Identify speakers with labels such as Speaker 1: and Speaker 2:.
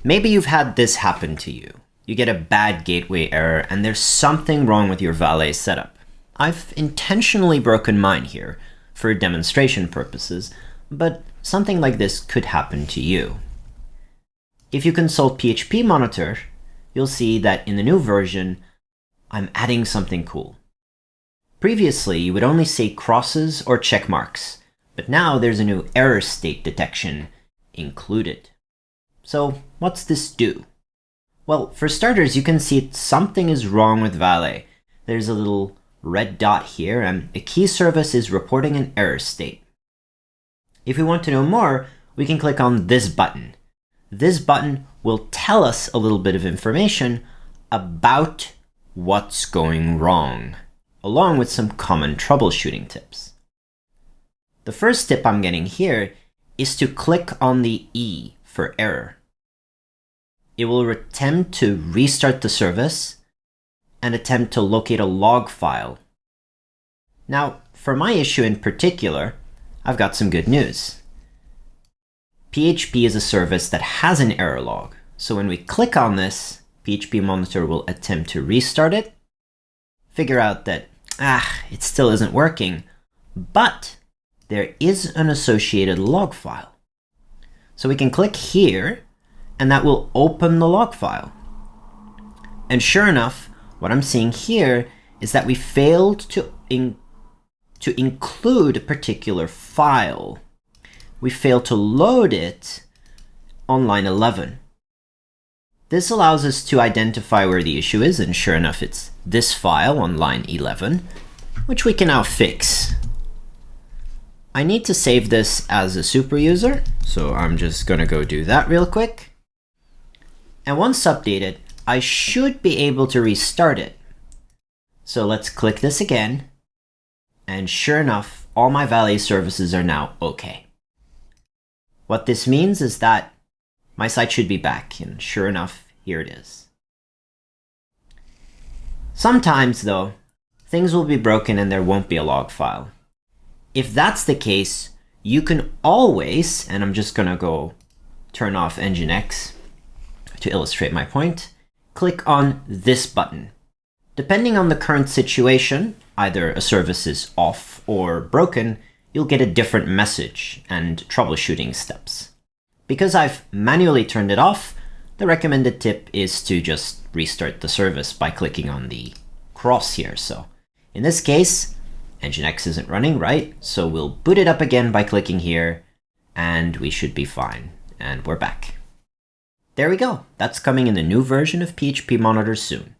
Speaker 1: Maybe you've had this happen to you. You get a bad gateway error and there's something wrong with your Valet setup. I've intentionally broken mine here for demonstration purposes, but something like this could happen to you. If you consult PHP Monitor, you'll see that in the new version, I'm adding something cool. Previously, you would only see crosses or check marks, but now there's a new error state detection included. So what's this do? Well, for starters, you can see something is wrong with Valet. There's a little red dot here, and a key service is reporting an error state. If we want to know more, we can click on this button. This button will tell us a little bit of information about what's going wrong, along with some common troubleshooting tips. The first tip I'm getting here is to click on the E for error. It will attempt to restart the service and attempt to locate a log file. Now, for my issue in particular, I've got some good news. PHP is a service that has an error log, so when we click on this, PHP Monitor will attempt to restart it, figure out that, it still isn't working, but there is an associated log file. So we can click here, and that will open the log file. And sure enough, what I'm seeing here is that we failed to include a particular file. We failed to load it on line 11. This allows us to identify where the issue is, and sure enough, it's this file on line 11, which we can now fix. I need to save this as a super user, so I'm just gonna go do that real quick. And once updated, I should be able to restart it. So let's click this again, and sure enough, all my Valet services are now okay. What this means is that my site should be back, and sure enough, here it is. Sometimes, though, things will be broken and there won't be a log file. If that's the case, you can always, and I'm just gonna go turn off Nginx to illustrate my point, click on this button. Depending on the current situation, either a service is off or broken, you'll get a different message and troubleshooting steps. Because I've manually turned it off, the recommended tip is to just restart the service by clicking on the cross here. So in this case, Nginx isn't running, right? So we'll boot it up again by clicking here, and we should be fine. And we're back. There we go. That's coming in the new version of PHP Monitor soon.